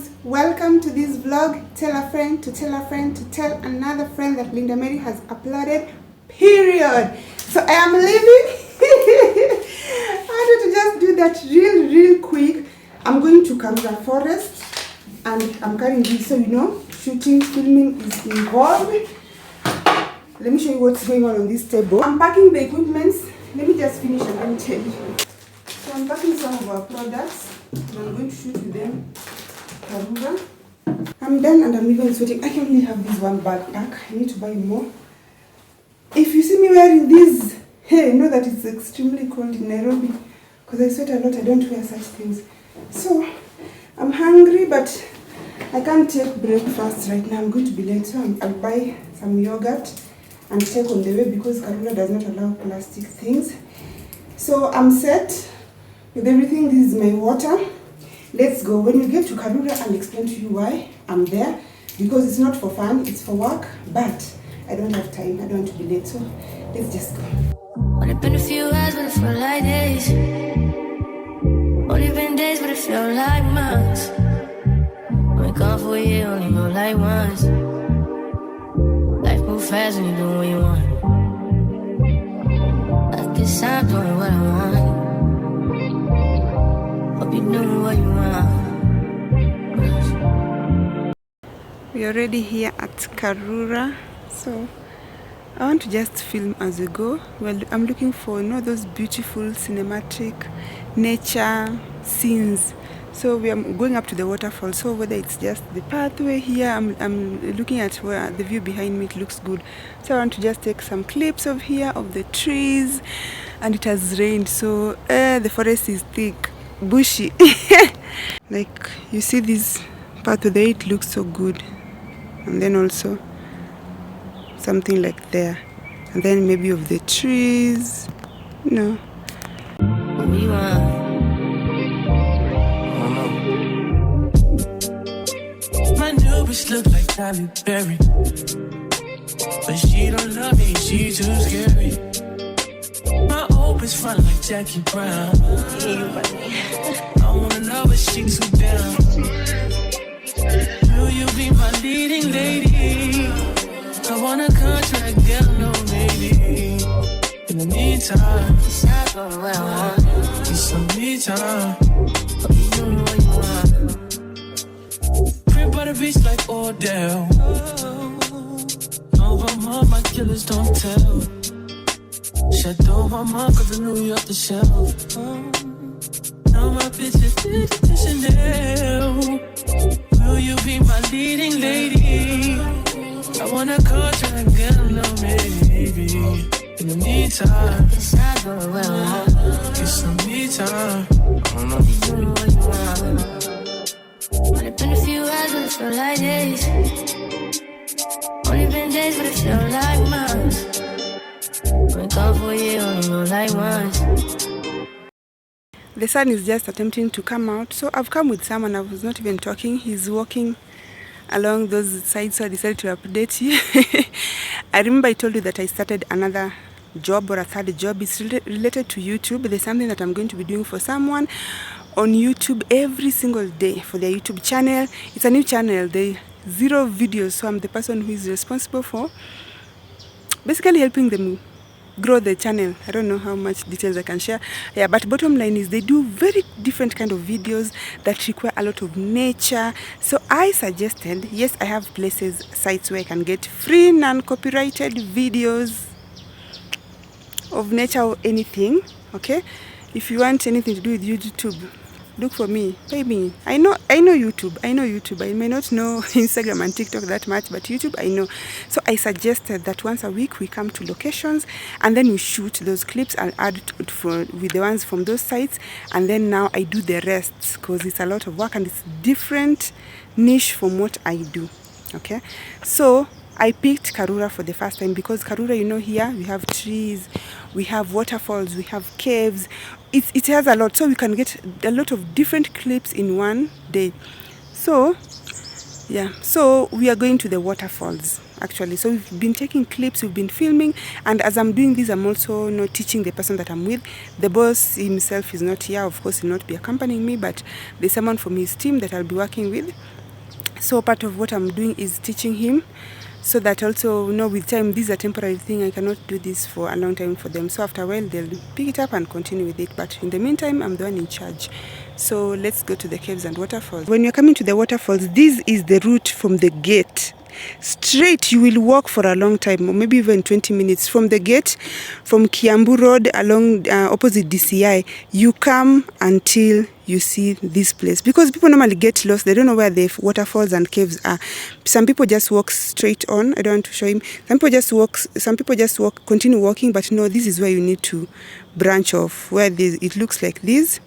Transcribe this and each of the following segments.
loves, welcome to this vlog. Tell a friend to tell a friend to tell another friend that Linda Mary has uploaded, period. So I am leaving. I wanted to just do that real quick. I'm going to Karura forest and I'm carrying this, so you know shooting, filming is involved. Let me show you what's going on this table. I'm packing the equipments. Let me just finish and then tell you. So I'm packing some of our products and I'm going to shoot with them. Karura. I'm done and I'm even sweating. I can only have this one backpack. I need to buy more. If you see me wearing this, hey, know that it's extremely cold in Nairobi because I sweat a lot. I don't wear such things. So I'm hungry, but I can't take breakfast right now. I'm going to be late, so I'll buy some yogurt and take on the way because Karura does not allow plastic things. So I'm set with everything. This is my water. Let's go. When we get to Karura, I'll explain to you why I'm there, because it's not for fun, it's for work, but I don't have time. I don't want to be late, so let's just go. Only been a few hours, but it felt like days. Only been days, but it felt like months. Been gone for a year, only know like once. Life move fast when you doing what you want. I guess I'm doing what I want. Hope you doing what you want. We're already here at Karura, so I want to just film as we go. Well, I'm looking for those beautiful cinematic nature scenes. So we are going up to the waterfall. So whether it's just the pathway here, I'm looking at where the view behind me, it looks good. So I want to just take some clips of here, of the trees. And it has rained, so the forest is thick, bushy. Like you see this pathway, it looks so good. And then also something like there. And then maybe of the trees. No. We want. My new bitch look like Halle Berry, but she don't love me, she too scary. My old bitch front like Jackie Brown. I wanna know if she too down. Will you be my leading lady? I want a contract, girl, no maybe. In the meantime, it's not going well. It's some me time. Hope you doing what you want. Crib by the beach like Odell. Over my killers don't tell. Shadow my mom cause I knew you off the shelf. Now my bitch is Chanel. Will you be my leading lady? I want a contract, girl, no maybe. In the meantime, it's not going well. It's some me time. I don't know if you doing what you want. Only been a few hours, but it felt like days. Only been days, but it felt like months. Been gone for a year, only know like once. The sun is just attempting to come out, so I've come with someone. I was not even talking. He's walking along those sides, so I decided to update you. I remember I told you that I started another job or a third job. It's related to YouTube. There's something that I'm going to be doing for someone on YouTube every single day for their YouTube channel. It's a new channel. They 0 videos, so I'm the person who is responsible for basically helping them grow the channel. I don't know how much details I can share. Yeah, but bottom line is they do very different kind of videos that require a lot of nature. So I suggested, yes, I have places, sites where I can get free non-copyrighted videos of nature or anything. Okay, if you want anything to do with YouTube, look for me, pay me. I know YouTube. I may not know Instagram and TikTok that much, but YouTube I know. So I suggested that once a week we come to locations and then we shoot those clips and add with the ones from those sites, and then now I do the rest because it's a lot of work and it's different niche from what I do. Okay, so I picked Karura for the first time because Karura, here we have trees, we have waterfalls, we have caves. It has a lot, so we can get a lot of different clips in one day. So Yeah, so we are going to the waterfalls actually. So we've been taking clips, we've been filming, and as I'm doing this, I'm also not teaching the person that I'm with. The boss himself is not here, of course he'll not be accompanying me, but there's someone from his team that I'll be working with. So part of what I'm doing is teaching him, so that also, with time, this is a temporary thing. I cannot do this for a long time for them. So after a while, they'll pick it up and continue with it. But in the meantime, I'm the one in charge. So let's go to the caves and waterfalls. When you're coming to the waterfalls, this is the route from the gate. Straight, you will walk for a long time, or maybe even 20 minutes. From the gate, from Kiambu Road, along opposite DCI, you come until you see this place. Because people normally get lost, they don't know where the waterfalls and caves are. Some people just walk straight on. I don't want to show him. Some people just walk, continue walking, but no, this is where you need to branch off. Where it looks like this.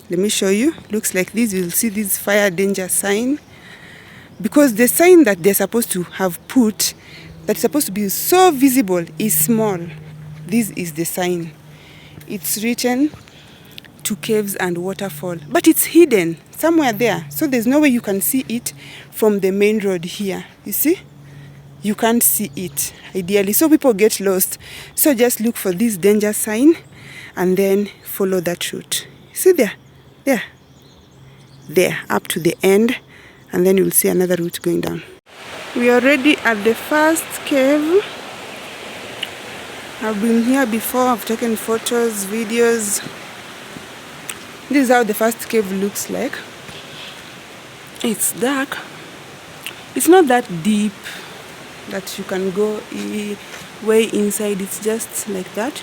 Let me show you. It looks like this. You'll see this fire danger sign. Because the sign that they're supposed to have put, that's supposed to be so visible, is small. This is the sign. It's written to caves and waterfall, but it's hidden somewhere there. So there's no way you can see it from the main road here. You see? You can't see it, ideally. So people get lost. So just look for this danger sign and then follow that route. See there? There, up to the end. And then you'll see another route going down. We are already at the first cave. I've been here before, I've taken photos, videos. This is how the first cave looks like. It's dark. It's not that deep that you can go way inside. It's just like that.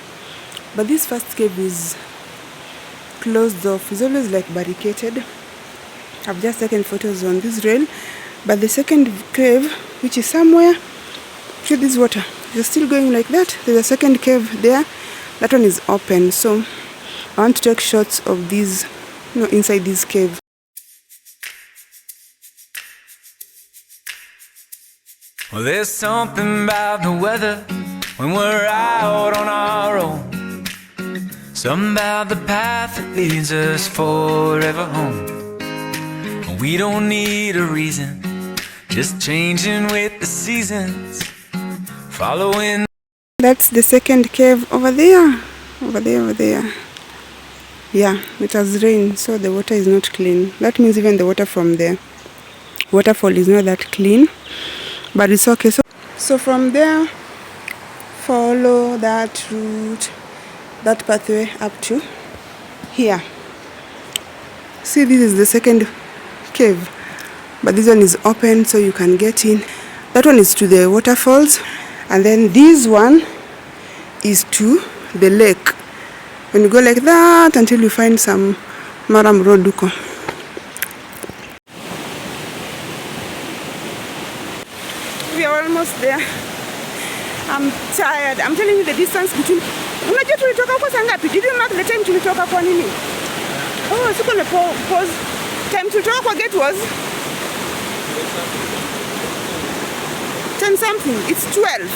But this first cave is closed off. It's always like barricaded. I've just taken photos on this rail, but the second cave, which is somewhere, see this water, it's still going like that. There's a second cave there. That one is open, so I want to take shots of these, inside this cave. Well, there's something about the weather when we're out on our own. Something about the path that leads us forever home. We don't need a reason, just changing with the seasons, following. That's the second cave over there. Over there. Yeah, it has rained, so the water is not clean. That means even the water from the waterfall is not that clean, but it's okay. So from there, follow that route, that pathway up to here. See, this is the second cave, but this one is open, so you can get in. That one is to the waterfalls, and then this one is to the lake. When you go like that until you find some Maram Roduko. We are almost there. I'm tired. I'm telling you the distance between. Unajua tulitoka kwa saa ngapi? Did you mark the time tulitoka kwa nini? Oh, siko na pause. Time tulitoka kwa gate was 10 something. It's 12.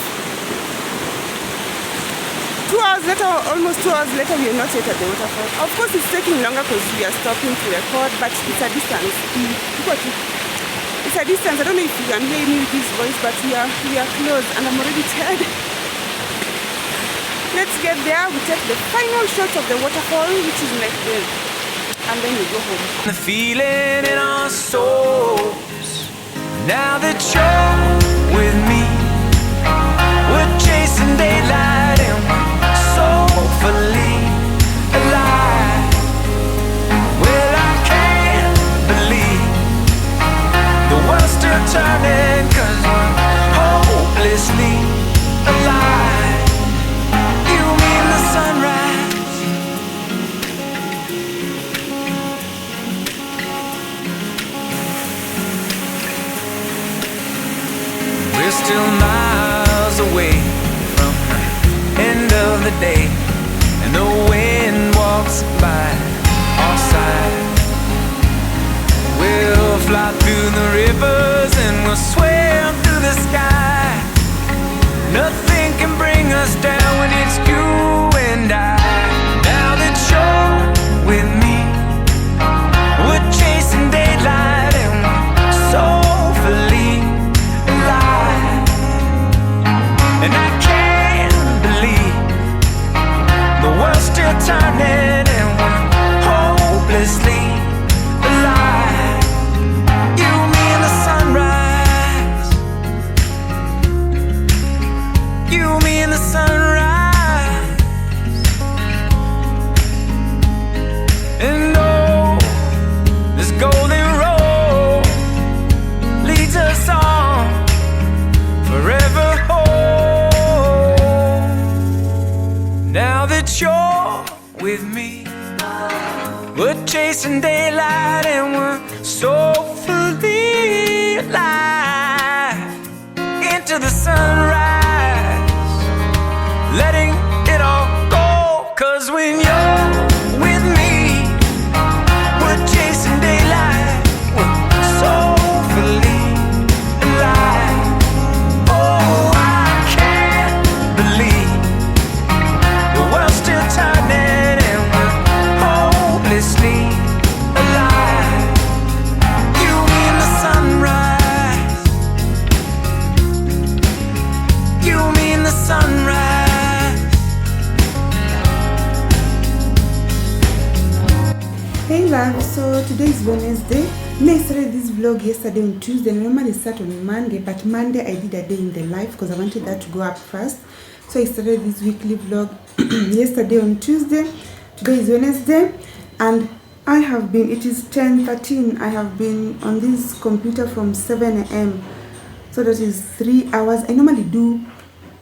2 hours later, almost 2 hours later, we are not yet at the waterfall. Of course, it's taking longer because we are stopping to record, but it's a distance. It's a distance. I don't know if you can hear me with this voice, but we are close, and I'm already tired. Let's get there. We take the final shots of the waterfall, which is like this, and then we go home. The feeling in our souls. Now that you're with me, we're chasing daylight and we're soulfully alive. Well, I can't believe the world's still turning, 'cause we're hopelessly alive. You mean the sunrise, we're still miles away from the end of the day, and the wind walks by our side. We'll fly through the rivers and we'll swim through the sky. Nothing can bring us down when it's you and I. Now that you're with me, we're chasing daylight and we're soulfully you're with me. We're chasing daylight and we're so fully alive. Into the sunrise, letting it all go. 'Cause when you're with me, we're chasing daylight, we're so fully alive. Oh, I can't believe the world's still turning and we're hopelessly alive. You mean the sunrise, you mean the sunrise. Hey love, so today is Wednesday. I started this vlog yesterday on Tuesday. I normally start on Monday, but Monday I did a day in the life because I wanted that to go up first. So I started this weekly vlog yesterday on Tuesday. Today is Wednesday, and it is 10:13. I have been on this computer from 7 a.m. So that is 3 hours. I normally do,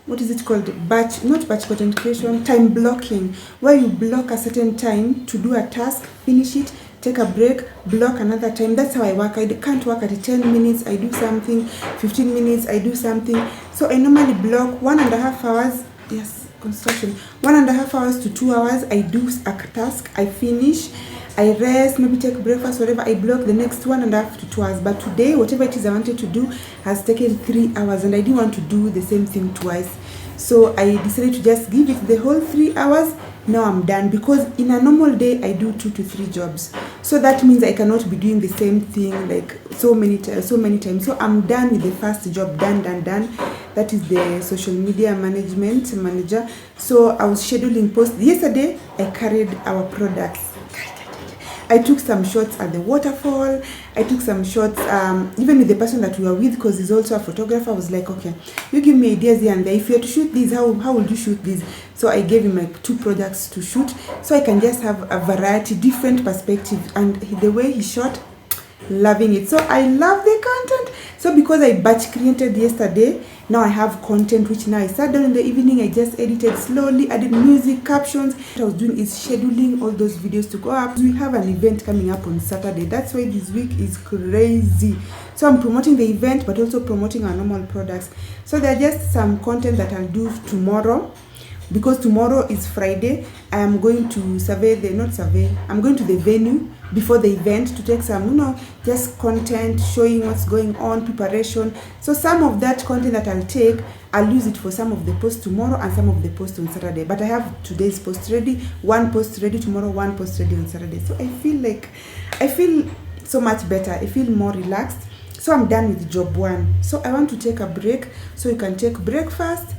what is it called? Not batch content creation, time blocking, where you block a certain time to do a task, finish it, take a break, block another time. That's how I work. I can't work at 10 minutes, I do something, 15 minutes, I do something. So I normally block 1.5 hours, yes, construction, 1.5 hours to 2 hours. I do a task, I finish, I rest, maybe take breakfast, whatever. I block the next 1.5 to 2 hours. But today, whatever it is I wanted to do has taken 3 hours, and I didn't want to do the same thing twice. So I decided to just give it the whole 3 hours. Now I'm done, because in a normal day I do 2 to 3 jobs. So that means I cannot be doing the same thing like so many times. So I'm done with the first job, done. That is the social media management manager. So I was scheduling posts. Yesterday I carried our products. I took some shots at the waterfall. I took some shots even with the person that we were with, because he's also a photographer. I was like, okay, you give me ideas here and there. If you have to shoot this, how would you shoot this? So I gave him like 2 products to shoot, so I can just have a variety, different perspectives. And the way he shot, loving it. So I love the content. So because I batch created yesterday, now I have content which now I sat down in the evening, I just edited slowly, added music, captions. What I was doing is scheduling all those videos to go up. We have an event coming up on Saturday. That's why this week is crazy. So I'm promoting the event, but also promoting our normal products. So there are just some content that I'll do tomorrow. Because tomorrow is Friday, I am going to I'm going to the venue before the event to take some, just content, showing what's going on, preparation. So some of that content that I'll take, I'll use it for some of the posts tomorrow and some of the posts on Saturday. But I have today's post ready, 1 post ready tomorrow, 1 post ready on Saturday. So I feel so much better. I feel more relaxed. So I'm done with job 1. So I want to take a break, so you can take breakfast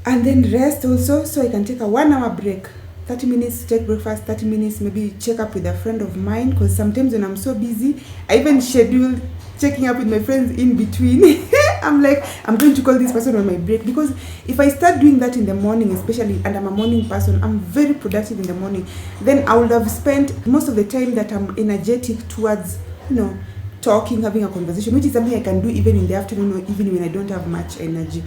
and then rest also. So I can take a 1 hour break, 30 minutes to take breakfast, 30 minutes maybe check up with a friend of mine, because sometimes when I'm so busy, I even schedule checking up with my friends in between. I'm like, I'm going to call this person on my break, because if I start doing that in the morning, especially, and I'm a morning person, I'm very productive in the morning, then I would have spent most of the time that I'm energetic towards, talking, having a conversation, which is something I can do even in the afternoon or even when I don't have much energy.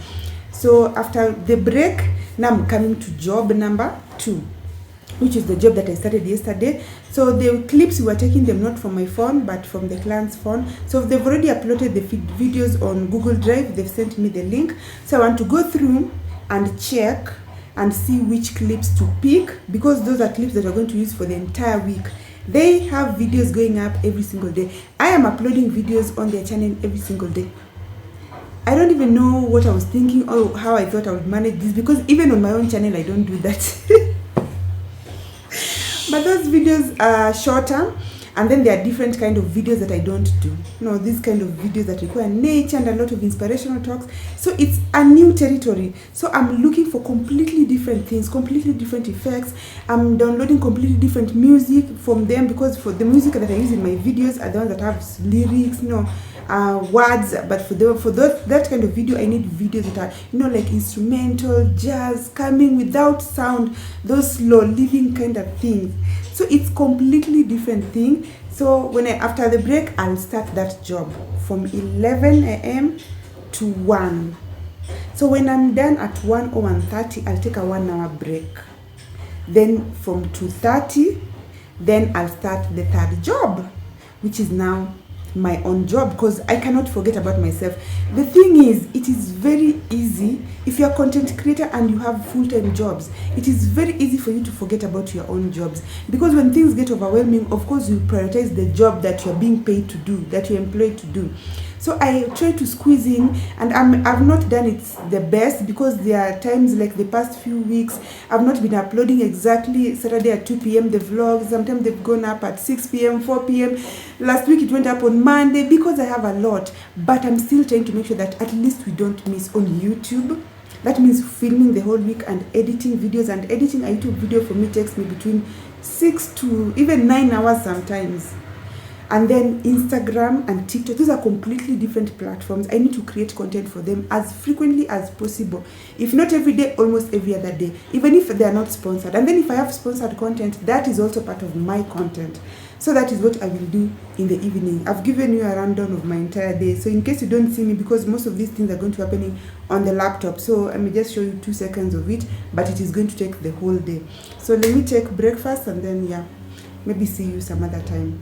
So after the break, now I'm coming to job number 2, which is the job that I started yesterday. So the clips, we were taking them not from my phone, but from the client's phone. So they've already uploaded the videos on Google Drive. They've sent me the link. So I want to go through and check and see which clips to pick, because those are clips that we're going to use for the entire week. They have videos going up every single day. I am uploading videos on their channel every single day. I don't even know what I was thinking or how I thought I would manage this, because even on my own channel I don't do that. But those videos are shorter, and then there are different kind of videos that I don't do. These kind of videos that require nature and a lot of inspirational talks. So it's a new territory. So I'm looking for completely different things, completely different effects. I'm downloading completely different music from them, because for the music that I use in my videos are the ones that have lyrics, words. But for that kind of video, I need videos that are like instrumental, jazz, coming without sound, those slow living kind of things. So it's completely different thing. So after the break, I'll start that job from 11 a.m. to 1. So when I'm done at 1 or 1:30, I'll take a 1 hour break. Then from 2:30, then I'll start the third job, which is now my own job, because I cannot forget about myself. The thing is, it is very easy if you're a content creator and you have full-time jobs. It is very easy for you to forget about your own jobs, because when things get overwhelming, of course you prioritize the job that you're being paid to do, that you're employed to do. So I try to squeeze in, and I've not done it the best, because there are times like the past few weeks I've not been uploading exactly Saturday at 2 p.m. the vlogs. Sometimes they've gone up at 6 p.m., 4 p.m. Last week it went up on Monday, because I have a lot. But I'm still trying to make sure that at least we don't miss on YouTube. That means filming the whole week and editing videos. And editing a YouTube video for me takes me between 6 to even 9 hours sometimes. And then Instagram and TikTok, those are completely different platforms. I need to create content for them as frequently as possible. If not every day, almost every other day, even if they are not sponsored. And then if I have sponsored content, that is also part of my content. So that is what I will do in the evening. I've given you a rundown of my entire day. So in case you don't see me, because most of these things are going to be happening on the laptop, so I may just show you 2 seconds of it, but it is going to take the whole day. So let me take breakfast, and then maybe see you some other time.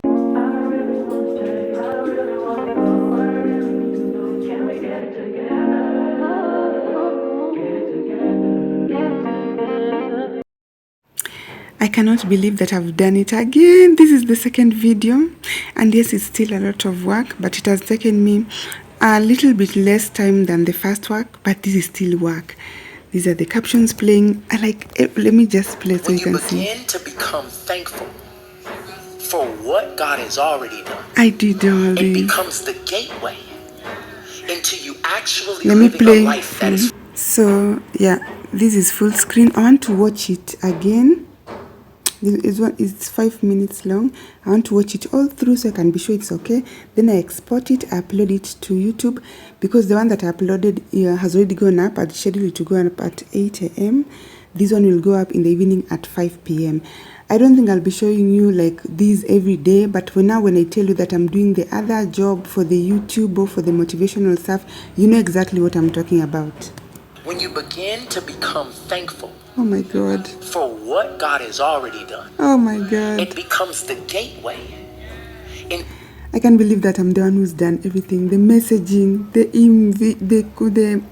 I cannot believe that I've done it again. This is the second video, and yes, it's still a lot of work, but it has taken me a little bit less time than the first work, but this is still work. These are the captions playing. Let me just play so you can see. When you begin to become thankful for what God has already done, I did all this. It becomes the gateway into you actually living a life that is. So this is full screen. I want to watch it again. It's 5 minutes long. I want to watch it all through so I can be sure it's okay. Then I export it, I upload it to YouTube, because the one that I uploaded has already gone up. I'd scheduled it to go up at 8 a.m. This one will go up in the evening at 5 p.m. I don't think I'll be showing you like these every day, but when I tell you that I'm doing the other job for the YouTube or for the motivational stuff, you know exactly what I'm talking about. When you begin to become thankful, oh my God, for what God has already done, oh my God, it becomes the gateway. I can't believe that I'm the one who's done everything: the messaging, the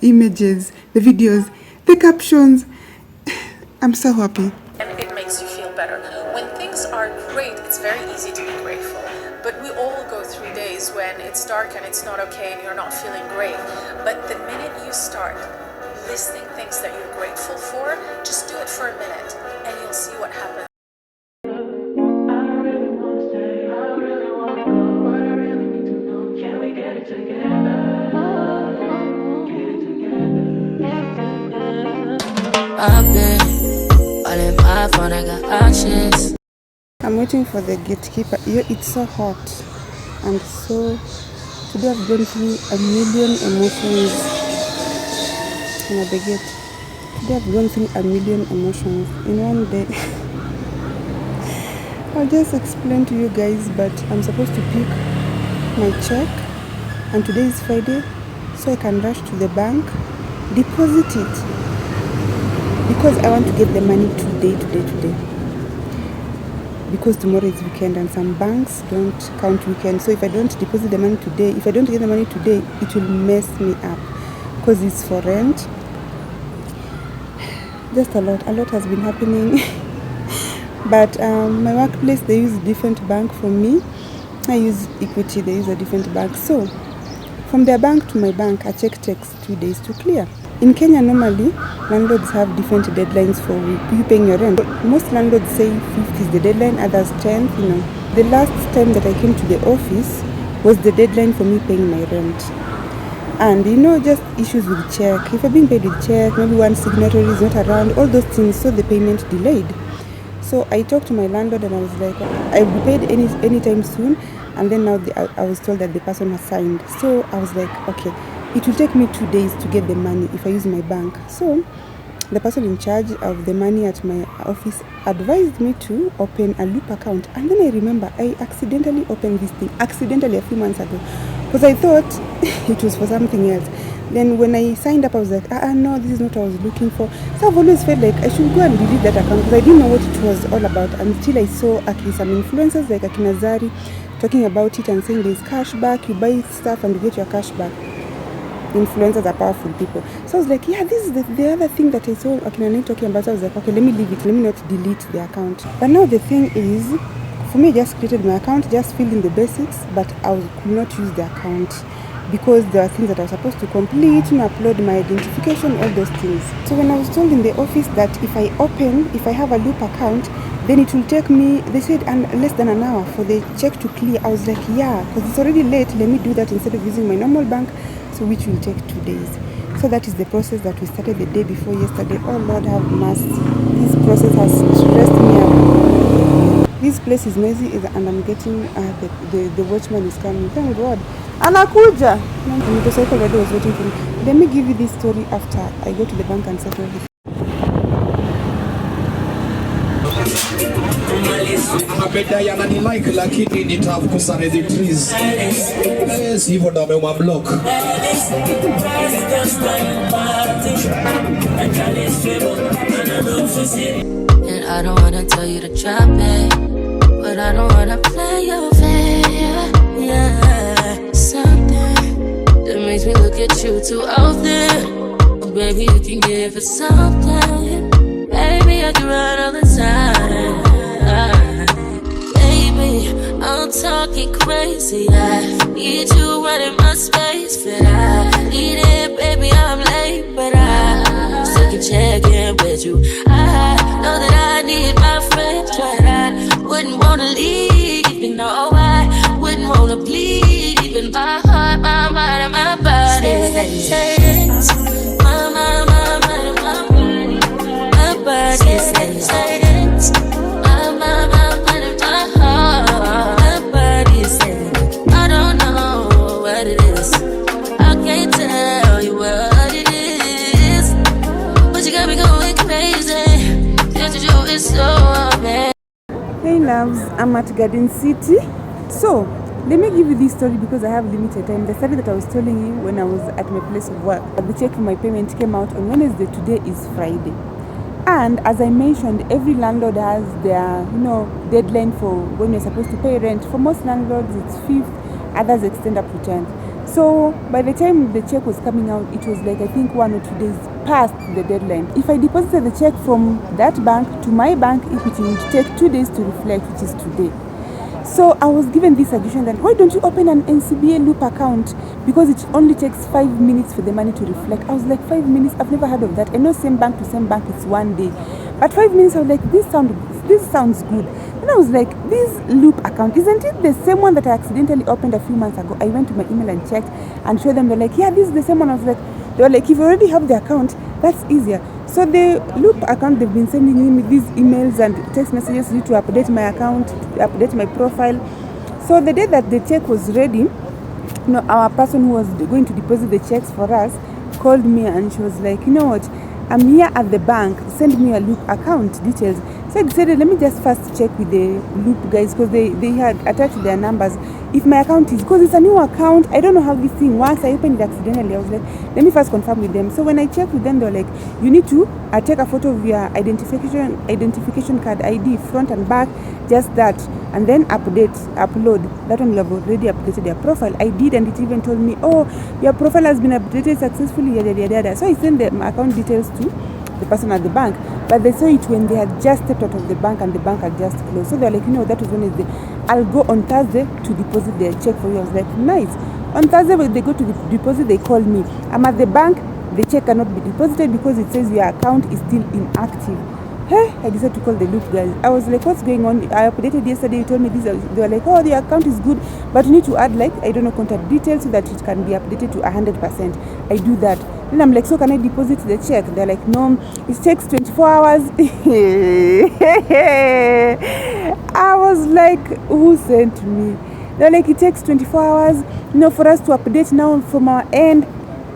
images, the videos, the captions. I'm so happy. And it makes you feel better. When things are great, it's very easy to be grateful. But we all go through days when it's dark and it's not okay and you're not feeling great. But the minute you start listing things that you're grateful for, just do it for a minute and you'll see what happens. I'm waiting for the gatekeeper. It's so hot, and so today I've gone through a million emotions. At the gate, today I've gone through a million emotions in one day. I'll just explain to you guys, but I'm supposed to pick my check, and today is Friday, so I can rush to the bank, deposit it, because I want to get the money today. Because tomorrow is weekend and some banks don't count weekend. So if I don't deposit the money today, if I don't get the money today, it will mess me up, because it's for rent. Just a lot has been happening. But my workplace, they use a different bank from me. I use Equity, they use a different bank. So from their bank to my bank, a check takes 2 days to clear. In Kenya, normally, landlords have different deadlines for you paying your rent. Most landlords say 5th is the deadline, others 10th, The last time that I came to the office was the deadline for me paying my rent. And, just issues with check. If I'm being paid with check, maybe one signatory is not around, all those things, so the payment delayed. So I talked to my landlord and I was like, I will be paid anytime soon. And then now I was told that the person has signed. So I was like, okay, it will take me 2 days to get the money if I use my bank. So the person in charge of the money at my office advised me to open a Loop account. And then I remember I accidentally opened this thing, a few months ago, because I thought it was for something else. Then when I signed up, I was like, no, this is not what I was looking for. So I've always felt like I should go and delete that account because I didn't know what it was all about until I saw some influencers like Akina Zari talking about it and saying there's cashback, you buy stuff and you get your cashback. Influencers are powerful people. So I was like, yeah, this is the other thing that I saw Akina talking about. So I was like, okay, let me leave it. Let me not delete the account. But now the thing is, for me, I just created my account, just filled in the basics, but I could not use the account because there are things that I was supposed to complete, upload my identification, all those things. So when I was told in the office that if I have a loop account, then it will take me, they said, less than an hour for the check to clear. I was like, yeah, because it's already late. Let me do that instead of using my normal bank, so which will take 2 days. So that is the process that we started the day before yesterday. Oh Lord have mercy. This process has stressed me out. This place is noisy and I'm getting, the watchman is coming. Thank God. Anakuja! The motorcycle rider was waiting for me. Let me give you this story after I go to the bank and settle this. Amedayana ni like lakini nitafukusa the trees. Yes, hivyo ndo ameuma block. And I don't wanna tell you to drop it, but I don't wanna play your fair. Yeah, something that makes me look at you too often. Oh, baby, you can give it something. Baby, I can run all the time. Baby, I'm talking crazy. I need you running my space, but I need it, baby. I'm late, but I still can check in with you. I know that I need my friends, but I wouldn't wanna leave. You know I wouldn't wanna bleed. Even my heart, my mind, and my body. Say it. My mind, and my body. My body says it. My mind, and my heart. My body says I don't know what it is. I can't tell you what it is, but you got me going crazy. Just you is so bad. Hey loves, I'm at Garden City. So let me give you this story because I have limited time. The story that I was telling you when I was at my place of work. The check for my payment came out on Wednesday. Today is Friday. And as I mentioned, every landlord has their, deadline for when you're supposed to pay rent. For most landlords, it's 5th, others extend up to 10th. So by the time the check was coming out, it was like, I think 1 or 2 days past the deadline. If I deposited the check from that bank to my bank, it would take 2 days to reflect, which is today. So I was given this suggestion that why don't you open an NCBA loop account, because it only takes 5 minutes for the money to reflect. I was like, 5 minutes? I've never heard of that. I know same bank to same bank it's 1 day, but 5 minutes, I was like, this sounds good. And I was like, this loop account, isn't it the same one that I accidentally opened a few months ago? I went to my email and checked and showed them. They're like, yeah, this is the same one. I was like, they were like, if you already have the account, that's easier. So the loop account, they've been sending me these emails and text messages to update my account, to update my profile. So the day that the check was ready, our person who was going to deposit the checks for us called me and she was like, you know what, I'm here at the bank, send me a loop account details. So I decided, let me just first check with the loop guys, because they had attached their numbers. If my account is, because it's a new account, I don't know how this thing works. I opened it accidentally. I was like, let me first confirm with them. So when I checked with them, they were like, you need to take a photo of your identification card, ID, front and back, just that, and then upload. That one will have already updated their profile. I did, and it even told me, oh, your profile has been updated successfully, yada, yada, yada. So I sent the account details to the person at the bank, but they saw it when they had just stepped out of the bank and the bank had just closed. So they're like, that was Wednesday. I'll go on Thursday to deposit their check for you. I was like, nice. On Thursday when they go to the deposit, they call me. I'm at the bank, the check cannot be deposited because it says your account is still inactive. Hey, I decided to call the loop guys. I was like, what's going on? I updated yesterday, you told me this. They were like, oh, the account is good, but you need to add contact details so that it can be updated to 100%. I do that. Then I'm like, so can I deposit the check? They're like, no, it takes 24 hours. I was like, who sent me? They're like, it takes 24 hours, for us to update now from our end.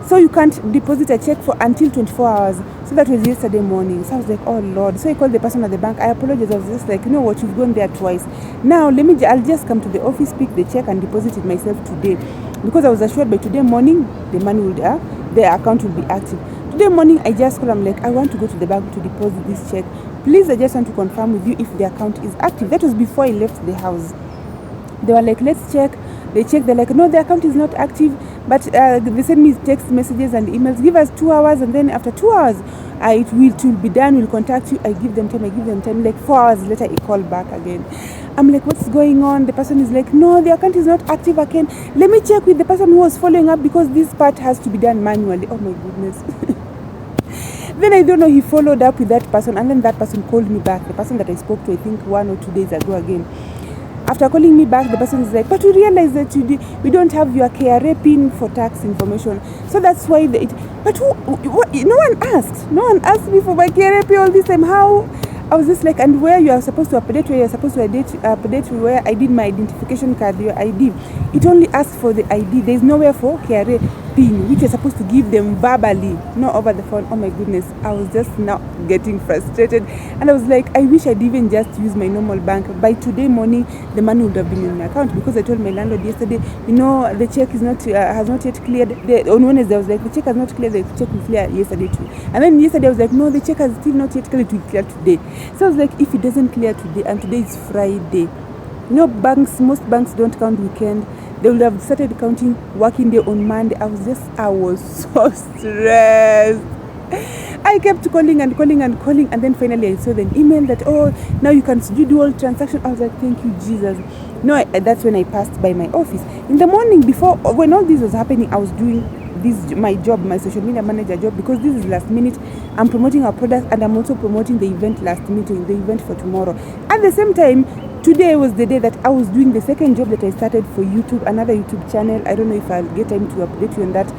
So you can't deposit a check for until 24 hours. So that was yesterday morning. So I was like, oh Lord. So I called the person at the bank. I apologized. I was just like, you know what, you've gone there twice. Now I'll just come to the office, pick the check and deposit it myself today. Because I was assured by today morning the money will the account will be active. Today morning I just called, I'm like, I want to go to the bank to deposit this check. Please, I just want to confirm with you if the account is active. That was before I left the house. They were like, let's check. They checked, they're like, no, the account is not active. But they send me text messages and emails. Give us 2 hours, and then after 2 hours, it will be done. We'll contact you. I give them time. Like 4 hours later, I call back again. I'm like, what's going on? The person is like, no, the account is not active again. Let me check with the person who was following up because this part has to be done manually. Oh my goodness. Then I don't know, he followed up with that person, and then that person called me back. The person that I spoke to, I think 1 or 2 days ago again. After calling me back, the person is like, but we realize that we don't have your KRA PIN for tax information. So that's why but no one asked me for my KRA PIN all this time. How? I was just like, and where you are supposed to update, where you're supposed to update where I did my identification card, your ID. It only asks for the ID. There's nowhere for KRA PIN, which you're supposed to give them verbally, not over the phone. Oh my goodness. I was just now getting frustrated. And I was like, I wish I'd even just use my normal bank. By today morning, the money would have been in my account, because I told my landlord yesterday, the check is not has not yet cleared. On Wednesday, I was like, the check has not cleared. The check will clear yesterday too. And then yesterday, I was like, no, the check has still not yet cleared. It will clear today. So I was like, if it doesn't clear today, and today is Friday, most banks don't count weekend. They would have started counting working day on Monday. I was so stressed. I kept calling, and then finally I saw the email that, oh, now you can do all transactions. I was like, thank you, Jesus. No, that's when I passed by my office. In the morning before, when all this was happening, I was doing my job, my social media manager job, because this is last minute. I'm promoting our product, and I'm also promoting the event last minute, the event for tomorrow. At the same time, today was the day that I was doing the second job that I started for YouTube, another YouTube channel. I don't know if I'll get time to update you on that,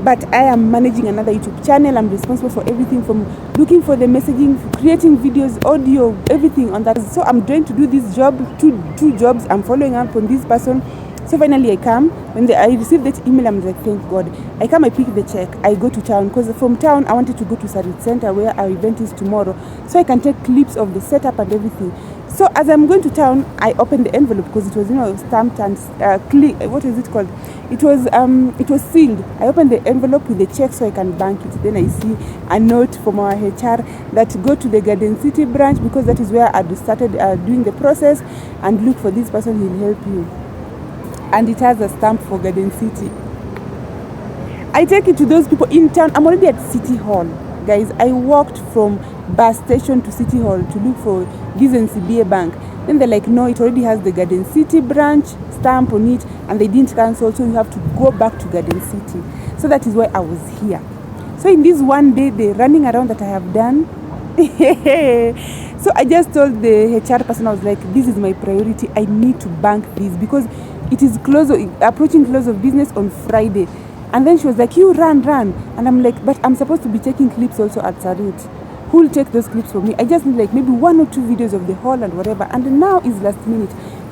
but I am managing another YouTube channel. I'm responsible for everything from looking for the messaging, creating videos, audio, everything on that. So I'm trying to do this job, two jobs. I'm following up on this person. So finally I come. When I received that email, I'm like, thank God. I come, I pick the check, I go to town, because from town I wanted to go to Sarit Center where our event is tomorrow, so I can take clips of the setup and everything. So as I'm going to town, I opened the envelope, because it was stamped and what is it called? It was sealed. I opened the envelope with the check so I can bank it. Then I see a note from our HR that go to the Garden City branch, because that is where I started doing the process, and look for this person, he'll help you. And it has a stamp for Garden City. I take it to those people in town. I'm already at City Hall. Guys, I walked from bus station to City Hall to look for this NCBA bank. Then they're like, no, it already has the Garden City branch stamp on it, and they didn't cancel, so you have to go back to Garden City. So that is why I was here. So in this one day, the running around that I have done, so I just told the HR person, I was like, this is my priority. I need to bank this, because it is approaching close of business on Friday. And then she was like, you run. And I'm like, but I'm supposed to be taking clips also at Sarit. Who will take those clips for me? I just need like maybe 1 or 2 videos of the hall and whatever. And now is last minute.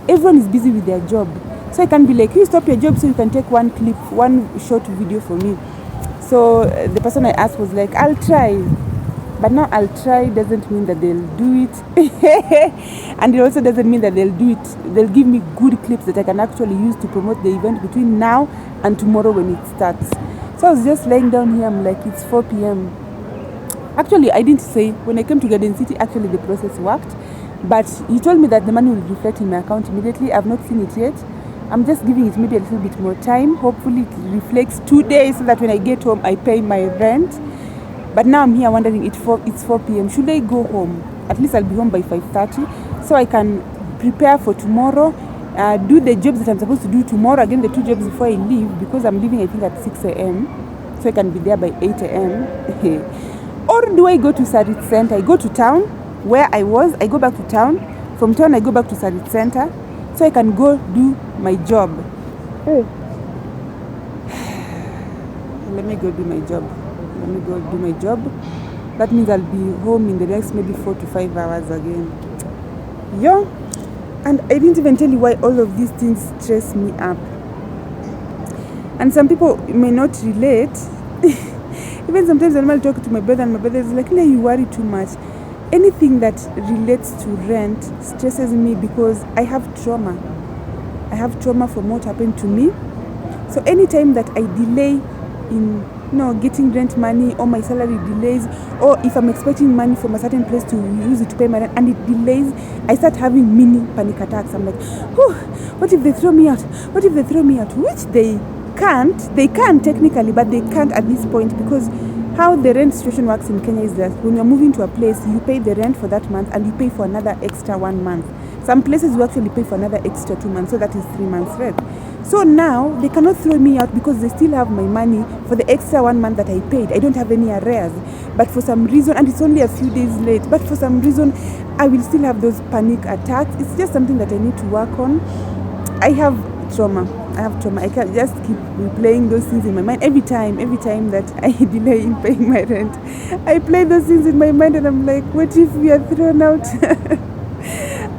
Everyone is busy with their job. So I can be like, you stop your job so you can take one clip, one short video for me. So the person I asked was like, I'll try. But now I'll try doesn't mean that they'll do it. And it also doesn't mean that they'll do it. They'll give me good clips that I can actually use to promote the event between now and tomorrow when it starts. So I was just laying down here. I'm like, it's 4 p.m. Actually, I didn't say. When I came to Garden City, actually the process worked. But he told me that the money will reflect in my account immediately. I've not seen it yet. I'm just giving it maybe a little bit more time. Hopefully it reflects 2 days so that when I get home, I pay my rent. But now I'm here wondering, it's 4 p.m. Should I go home? At least I'll be home by 5:30, so I can prepare for tomorrow, do the jobs that I'm supposed to do tomorrow, again the 2 jobs before I leave, because I'm leaving I think at 6 a.m. so I can be there by 8 a.m. Or do I go to Sarit Center? I go to town where I was, I go back to town. From town I go back to Sarit Center so I can go do my job. Let me go do my job. That means I'll be home in the next maybe 4 to 5 hours again. Yeah. And I didn't even tell you why all of these things stress me up. And some people may not relate, Even sometimes when I talk to my brother, and my brother is like, "No, you worry too much." Anything that relates to rent stresses me because I have trauma. I have trauma from what happened to me. So anytime that I delay in getting rent money, or my salary delays, or if I'm expecting money from a certain place to use it to pay my rent and it delays, I start having mini panic attacks. I'm like, what if they throw me out? What if they throw me out? Which they can't. They can technically, but they can't at this point, because how the rent situation works in Kenya is that when you're moving to a place, you pay the rent for that month and you pay for another extra 1 month. Some places you actually pay for another extra 2 months, so that is 3 months rent. So now they cannot throw me out because they still have my money for the extra 1 month that I paid. I don't have any arrears. But for some reason, and it's only a few days late, but for some reason, I will still have those panic attacks. It's just something that I need to work on. I have trauma. I can't just keep replaying those things in my mind every time that I delay in paying my rent. I play those things in my mind and I'm like, what if we are thrown out?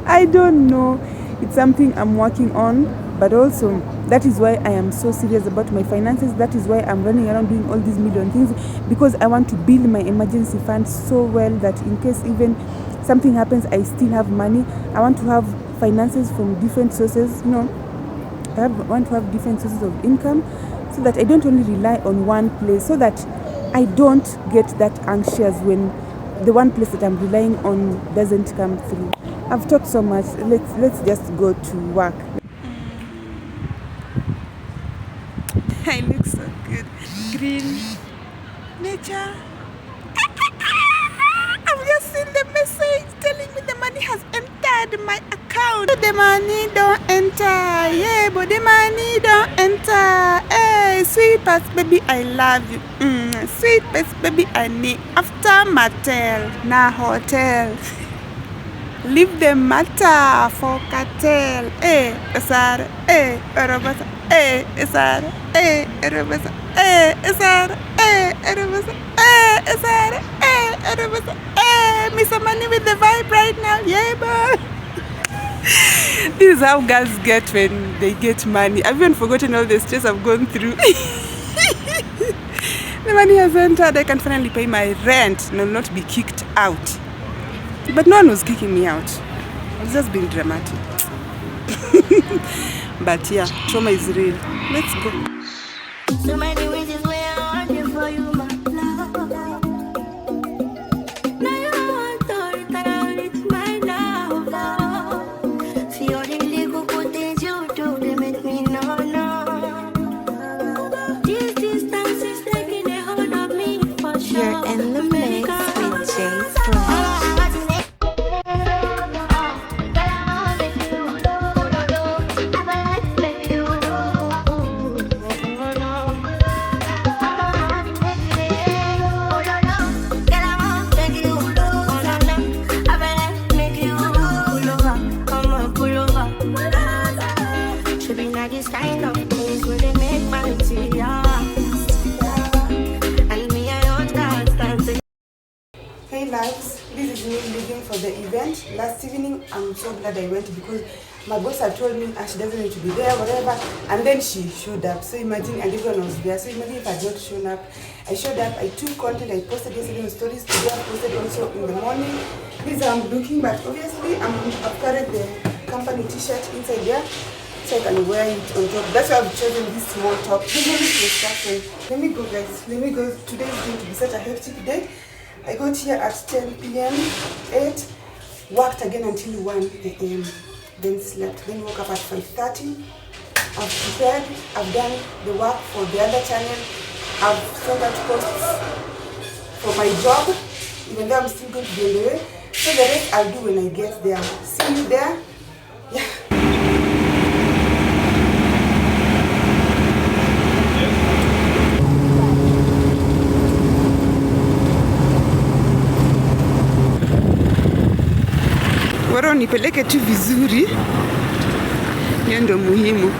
I don't know. It's something I'm working on, but also that is why I am so serious about my finances. That is why I'm running around doing all these million things, because I want to build my emergency fund so well that in case even something happens, I still have money. I want to have finances from different sources, I want to have different sources of income, so that I don't only rely on one place, so that I don't get that anxious when the one place that I'm relying on doesn't come through. I've talked so much. Let's just go to work. I look so good. Green nature. I've just seen the message telling me the money has entered my account. The money don't enter. Yeah, but the money don't enter. Hey, sweet past baby, I love you. Sweet past baby, I need after motel, na hotel. Leave the matter for cartel. Esar, Arabasa, Esar, Arabasa, Esar, Arabasa, Esar, Arabasa, Miss Money with the vibe right now. Yeah, boy. This is how girls get when they get money. I've even forgotten all the stress I've gone through. The money has entered. I can finally pay my rent and I'll not be kicked out. But no one was kicking me out. I was just being dramatic. But yeah, trauma is real. Let's go. So many wishes where I want it for you, my love. Now you want to return it, my love. See all the little good things you do, they make me know. This distance is taking a hold of me for sure. You're in the mix with Jay Pro. Hey loves, this is me leaving for the event. Last evening, I'm so glad I went because my boss had told me she doesn't need to be there, whatever, and then she showed up. So imagine, and everyone was there. So imagine if I had not shown up. I showed up, I took content, I posted yesterday on stories, today I posted also in the morning. This is how I'm looking, but obviously I've carried the company t-shirt inside there, so I can wear it on top. That's why I've chosen this small top. Let me go guys, let me go. Today is going to be such a hectic day. I got here at 10 p.m., 8, worked again until 1 a.m., then slept, then woke up at 5:30. I've prepared, I've done the work for the other channel, I've sent out posts for my job, even though I'm still going to be on the way. So the rest I'll do when I get there. See you there. Yeah. Bora nipeleke tu vizuri, hiyo ndo muhimu.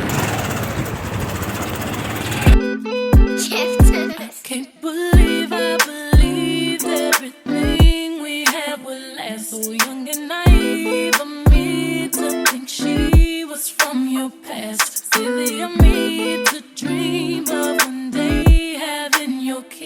Can't believe I believed everything we had would last. So young and naive of me to think she was from your past. Silly of me to dream of one day having your kids.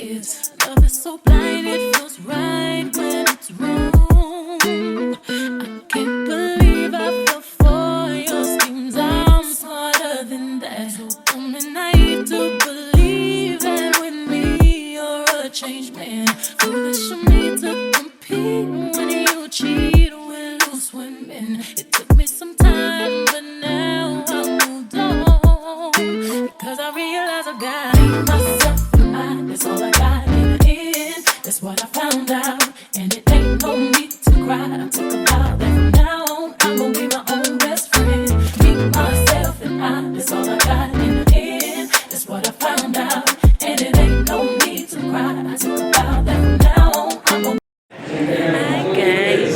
changed man. Foolish of me to compete when you cheat with loose women. It took me some time, but now I moved on. Because I realized I got myself and that's all I got in the end. That's what I found out, and it ain't no need to cry. I took a vow that from now on I'm gonna be my own best friend. Me, myself, and that's all I got in the end. That's what I found out, and it ain't no need to cry. I took a vow that from now on I'm gonna. Hi guys.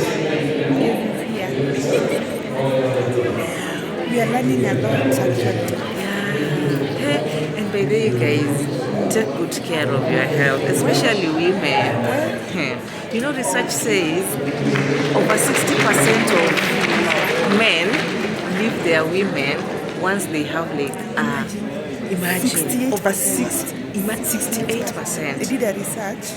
We are learning a lot actually. Yeah. And by the way, guys, take good care of your health, especially women. You know, research says over 60% of men leave their women once they have like imagine over 68%. They did a research,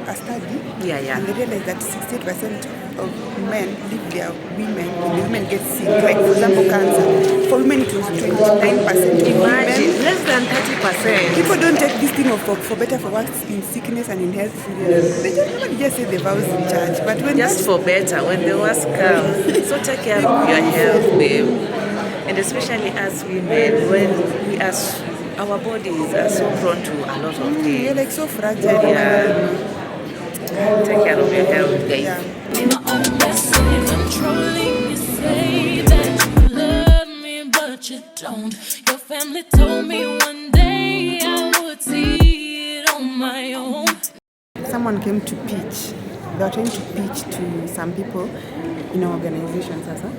a study, Yeah. and they realized that 68% of men leave their women when the women get sick. Like for example, cancer. For women it was 29%. Imagine less than 30%. People don't take this thing of for better for worse in sickness and in health serious. They just say the vows in church, but when Just for better when the worst comes. So take care of your health, babe. And especially as women, when our bodies are so prone to a lot of things. you're like so fragile. Yeah. Take care of your health, guys. Yeah. Be my own best friend. Controlling you, say that you love me, but you don't. Your family told me one day I would see it on my own. Someone came to pitch. They were trying to pitch to some people in our organization, Sasa.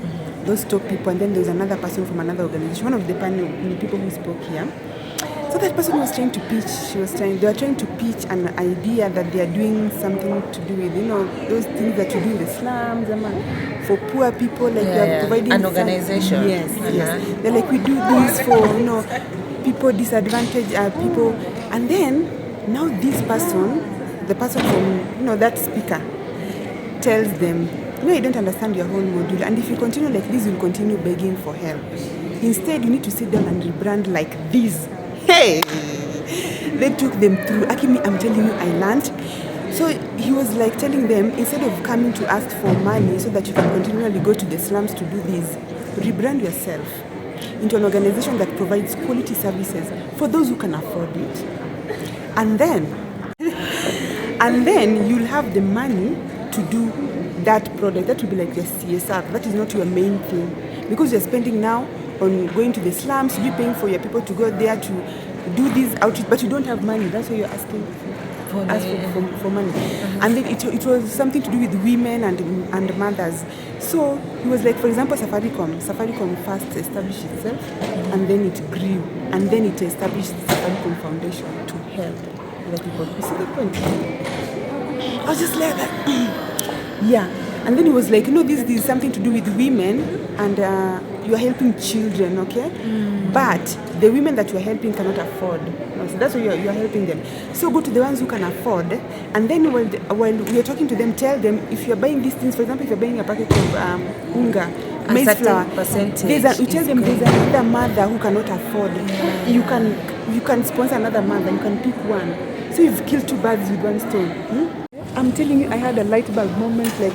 Those top people, and then there was another person from another organization. One of the panel, the people who spoke here. So that person was trying to pitch. They were trying to pitch an idea that they are doing something to do with, those things that you do in the slums, for poor people, like they are providing an organization. Yes. They're like, we do this for people disadvantaged people, and then now this person, the person from that speaker, tells them, you don't understand your whole module, and if you continue like this, you'll continue begging for help. Instead, you need to sit down and rebrand like this. Hey, they took them through. Akimi, I'm telling you, I learned. So he was like telling them, instead of coming to ask for money so that you can continually go to the slums to do this, rebrand yourself into an organization that provides quality services for those who can afford it. And then you'll have the money to do that product. That will be like your CSR. That is not your main thing, because you're spending now on going to the slums, you're paying for your people to go there to do this outreach, but you don't have money. That's why you're asking for money. And then it was something to do with women and mothers. So he was like, for example, Safaricom first established itself, and then it grew, and then it established the Safaricom Foundation to help other people. You see the point? I was just like that. Yeah. And then he was like, this is something to do with women, and you are helping children, okay? But the women that you are helping cannot afford. So that's why you are helping them. So go to the ones who can afford, and then while we are talking to them, tell them, if you are buying these things, for example, if you are buying a packet of unga, maize flour, you tell them there's another mother who cannot afford. You can sponsor another mother. You can pick one. So you've killed two birds with one stone. I'm telling you, I had a light bulb moment, like.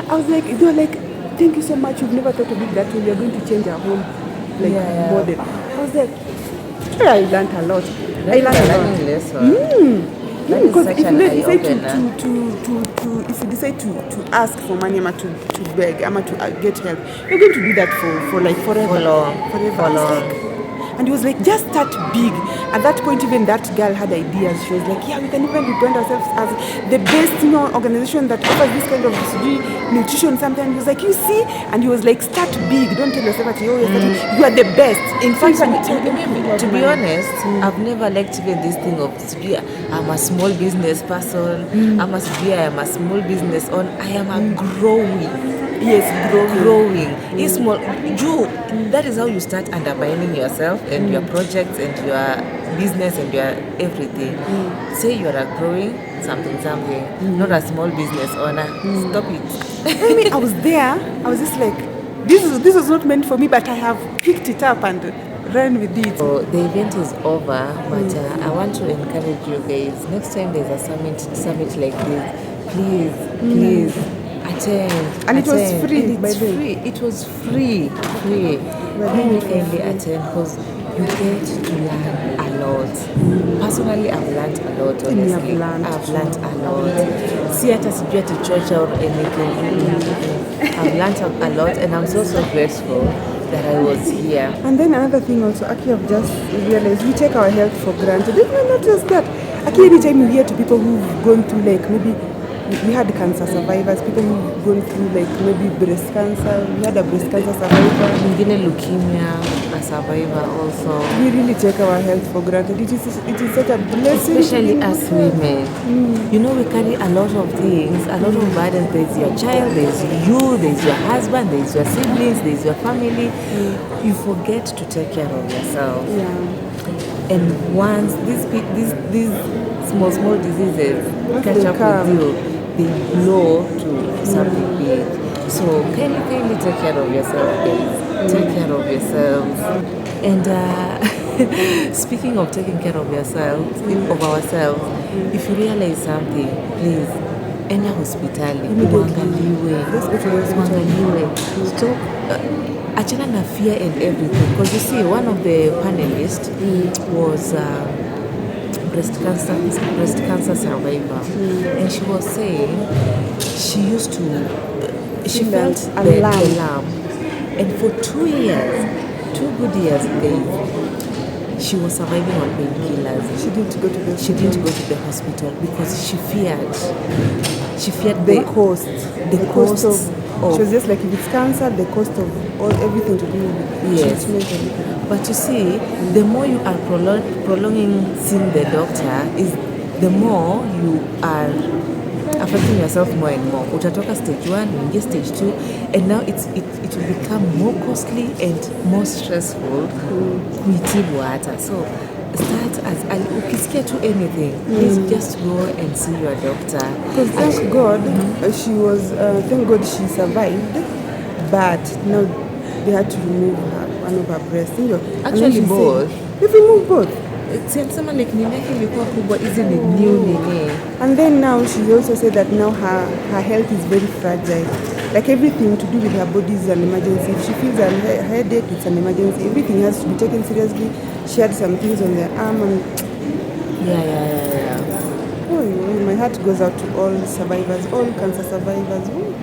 I was like, they were like, thank you so much. You've never thought of it that way. You're going to change our whole model. I was like, I learned a lot. I learned a lot. Because if you decide to ask for money, to beg, to get help, you're going to do that for like forever. For long. And he was like, just start big. At that point, even that girl had ideas. She was like, yeah, we can even rebrand ourselves as the best organization that offers this kind of nutrition. Sometimes he was like, you see? And he was like, start big. Don't tell yourself that you are the best. In fact, to be honest, I've never liked even this thing of I'm a small business person. I am a small business owner. I am a growing. Yes, growing. It's small. That is how you start undermining yourself and your projects and your business and your everything. Say you are a growing something, not a small business owner. Stop it. I mean, I was there. I was just like, this was not meant for me, but I have picked it up and run with it. So the event is over, but I want to encourage you guys. Next time there's a summit like this, please attend. And it was free, And by it's the way. free. It was free. Really kindly attend because you get to learn a lot. Personally, I've learned a lot. Honestly, I've learned a lot. See, hata sijui ati church or anything. I've learned a lot, and I'm so grateful that I was here. And then another thing also, Aki, I've just realized we take our health for granted. Did you notice that? Aki, anytime you hear to people who've gone through like maybe we had cancer survivors, people who've gone through like maybe breast cancer, we had a breast cancer survivor. Mwingine leukemia, a survivor also. We really take our health for granted. It is such a blessing. Especially as women. You know, we carry a lot of things, a lot of burdens. There's your child, there's you, there's your husband, there's your siblings, there's your family. You forget to take care of yourself. Yeah. And once these small diseases catch up with you, they blow to something big. So kindly take care of yourself, guys. Take care of yourselves. And speaking of taking care of yourselves, of ourselves, if you realize something, please enda hospitali uangaliwe. Stop. Achana na fear and everything. Because you see, one of the panelists was breast cancer survivor, and she was saying she used to she felt the alarm, and for 2 years, 2 good years, she was surviving on painkillers. She didn't go to the hospital because she feared the cost. The cost of she was just like, if it's cancer, the cost of everything to do with treatment. But you see, the more you are prolonging seeing the doctor, is the more you are affecting yourself more and more. Utatoka stage 1, uingie stage 2, and now it will become more costly and more stressful kuitibu hata. So start as ukisikia to anything, please just go and see your doctor. Because thank God she was thank God she survived, but now they had to remove one of her breasts. Actually both. They removed both. Sema like nini yake ilikuwa kubwa, hizi ni new nini. And then now she also said that now her health is very fragile. Like everything to do with her body is an emergency. If she feels a headache, it's an emergency. Everything has to be taken seriously. She had some things on the arm and Yeah. oh, my heart goes out to all survivors, all cancer survivors. Oh.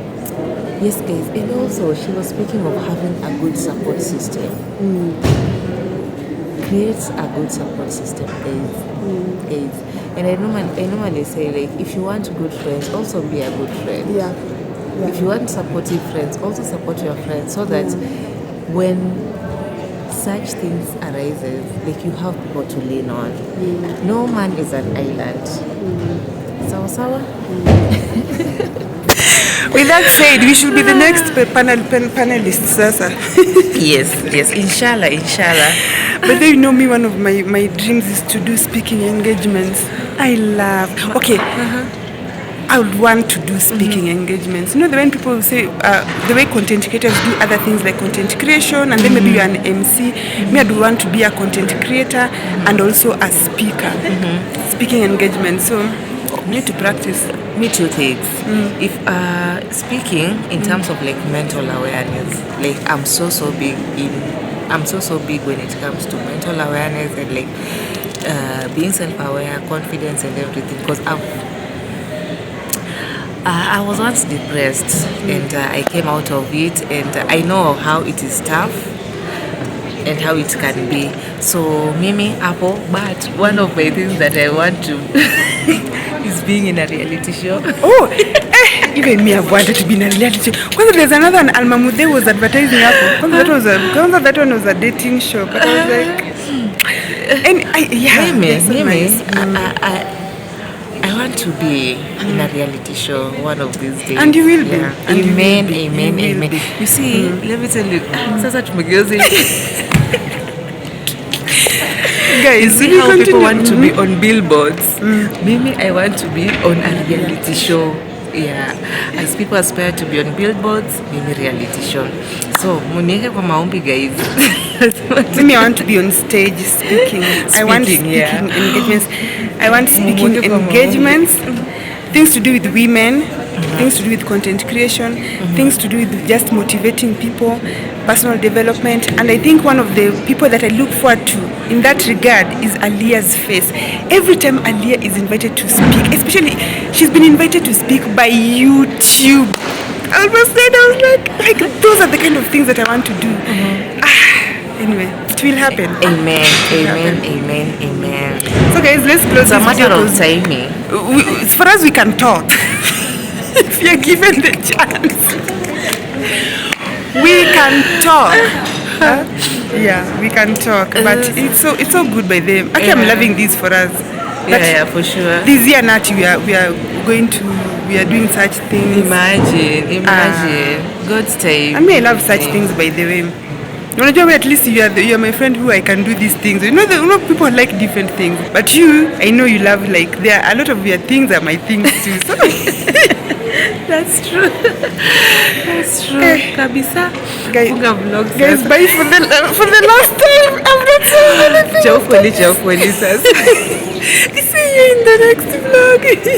Yes, guys. And also, she was speaking of having a good support system. Creates a good support system, guys. And I normally say, like, if you want good friends, also be a good friend. Yeah. If you want supportive friends, also support your friends, so that when such things arises, like, you have people to lean on. No man is an island. Sawa? With that said, we should be the next panelists, Sasa. Yes, inshallah. But then, you know me, one of my dreams is to do speaking engagements. I love. Okay. I would want to do speaking engagements. You know, when people say the way content creators do other things like content creation, and then maybe you're an MC. Me, I do want to be a content creator and also a speaker. Speaking engagements. So I need to practice. Me too, things. If speaking in terms of like mental awareness, like I'm so big when it comes to mental awareness and like being self-aware, confidence and everything. Because I was once depressed and I came out of it, and I know how it is tough and how it can be. So Mimi Apple, but one of my things that I want to is being in a reality show. Even me, I've wanted to be in a reality show. Because there's another one, Almamude was advertising Apple. That one was a dating show, but I was like, and Mimi, I want to be in a reality show one of these days. And you will be. Amen. You see, let me tell you, sasa tumegeuza. Guys, see how people want to be on billboards. Mimi, I want to be on a reality show. Yeah, as people aspire to be on billboards, Mimi reality show. So munieke kwa maombi guys. Maybe I want to be on stage speaking. I want speaking engagements. I want speaking engagements. Things to do with women, things to do with content creation, things to do with just motivating people, personal development. And I think one of the people that I look forward to in that regard is Alia's face. Every time Alia is invited to speak, especially she's been invited to speak by YouTube. I almost said, I was like those are the kind of things that I want to do. Anyway, it will happen. Amen. So guys, let's close It's a this matter video. of timing. As far as we can talk, if you're given the chance, we can talk. Yeah, we can talk. But it's so good by them. Actually, I'm loving this for us. Yeah, for sure. This year, Nat, we are doing such things. Imagine. God's time. I mean, I love such things by the way. Unajua, at least you are my friend who I can do these things. You know, people like different things, but I know you love, like, there are a lot of your things are my things too. So That's true. Kabisa. guys, vlogs. bye for the last time. I'm not saying anything. Ciao, Felicia. See you in the next vlog.